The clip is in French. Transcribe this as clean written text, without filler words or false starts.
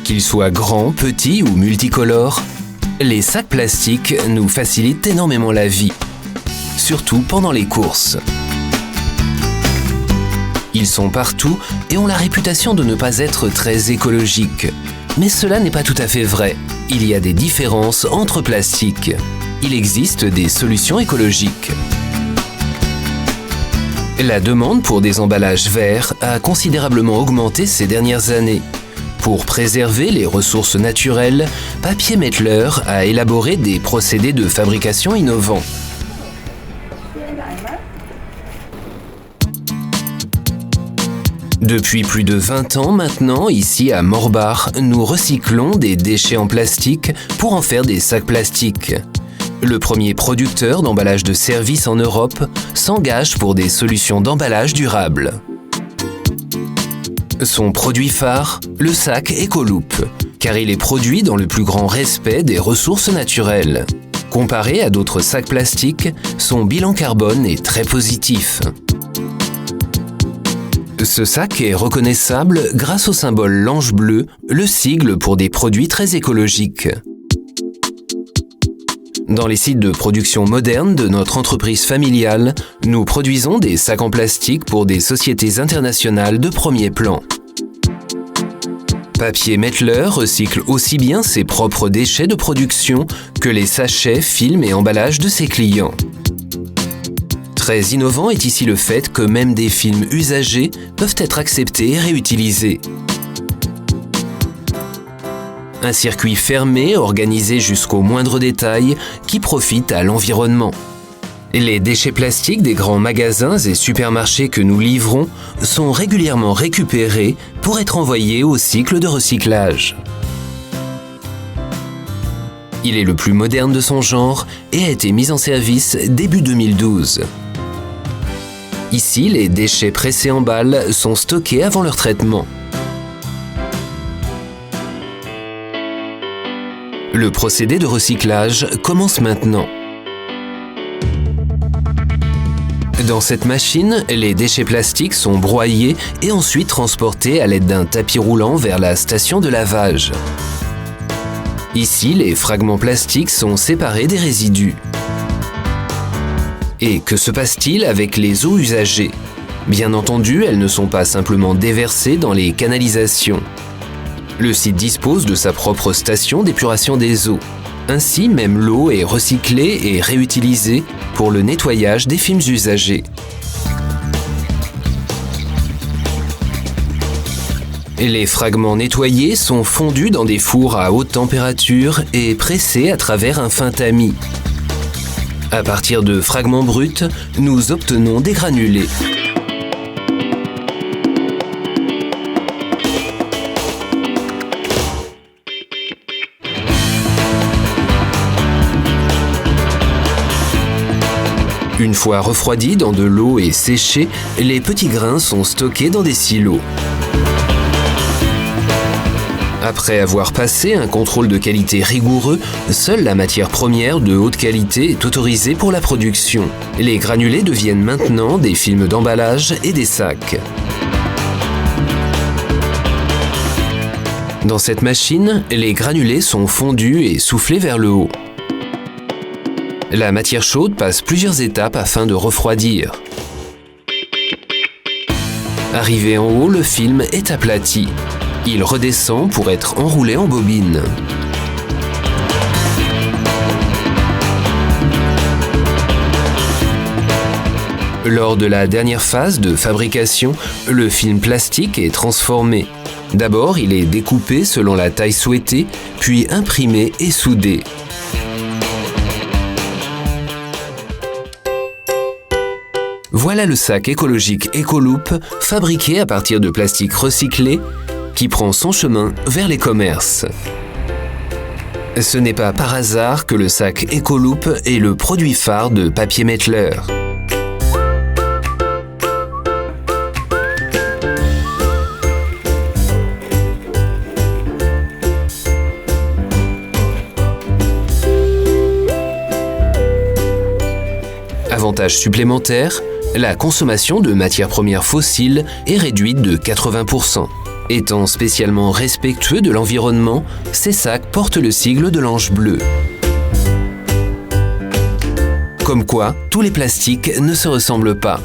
Qu'ils soient grands, petits ou multicolores, les sacs plastiques nous facilitent énormément la vie, surtout pendant les courses. Ils sont partout et ont la réputation de ne pas être très écologiques. Mais cela n'est pas tout à fait vrai. Il y a des différences entre plastiques. Il existe des solutions écologiques. La demande pour des emballages verts a considérablement augmenté ces dernières années. Pour préserver les ressources naturelles, Papier Mettler a élaboré des procédés de fabrication innovants. Depuis plus de 20 ans maintenant, ici à Morbach, nous recyclons des déchets en plastique pour en faire des sacs plastiques. Le premier producteur d'emballage de service en Europe s'engage pour des solutions d'emballage durables. Son produit phare, le sac Ecoloop, car il est produit dans le plus grand respect des ressources naturelles. Comparé à d'autres sacs plastiques, son bilan carbone est très positif. Ce sac est reconnaissable grâce au symbole l'ange bleu, le sigle pour des produits très écologiques. Dans les sites de production modernes de notre entreprise familiale, nous produisons des sacs en plastique pour des sociétés internationales de premier plan. Papier Mettler recycle aussi bien ses propres déchets de production que les sachets, films et emballages de ses clients. Très innovant est ici le fait que même des films usagés peuvent être acceptés et réutilisés. Un circuit fermé, organisé jusqu'au moindre détail, qui profite à l'environnement. Les déchets plastiques des grands magasins et supermarchés que nous livrons sont régulièrement récupérés pour être envoyés au cycle de recyclage. Il est le plus moderne de son genre et a été mis en service début 2012. Ici, les déchets pressés en balles sont stockés avant leur traitement. Le procédé de recyclage commence maintenant. Dans cette machine, les déchets plastiques sont broyés et ensuite transportés à l'aide d'un tapis roulant vers la station de lavage. Ici, les fragments plastiques sont séparés des résidus. Et que se passe-t-il avec les eaux usagées? Bien entendu, elles ne sont pas simplement déversées dans les canalisations. Le site dispose de sa propre station d'épuration des eaux. Ainsi, même l'eau est recyclée et réutilisée pour le nettoyage des films usagés. Les fragments nettoyés sont fondus dans des fours à haute température et pressés à travers un fin tamis. À partir de fragments bruts, nous obtenons des granulés. Une fois refroidis dans de l'eau et séchés, les petits grains sont stockés dans des silos. Après avoir passé un contrôle de qualité rigoureux, seule la matière première de haute qualité est autorisée pour la production. Les granulés deviennent maintenant des films d'emballage et des sacs. Dans cette machine, les granulés sont fondus et soufflés vers le haut. La matière chaude passe plusieurs étapes afin de refroidir. Arrivé en haut, le film est aplati. Il redescend pour être enroulé en bobine. Lors de la dernière phase de fabrication, le film plastique est transformé. D'abord, il est découpé selon la taille souhaitée, puis imprimé et soudé. Voilà le sac écologique Ecoloop, fabriqué à partir de plastique recyclé, qui prend son chemin vers les commerces. Ce n'est pas par hasard que le sac Ecoloop est le produit phare de Papier Mettler. Avantage supplémentaire, la consommation de matières premières fossiles est réduite de 80%. Étant spécialement respectueux de l'environnement, ces sacs portent le sigle de l'ange bleu. Comme quoi, tous les plastiques ne se ressemblent pas.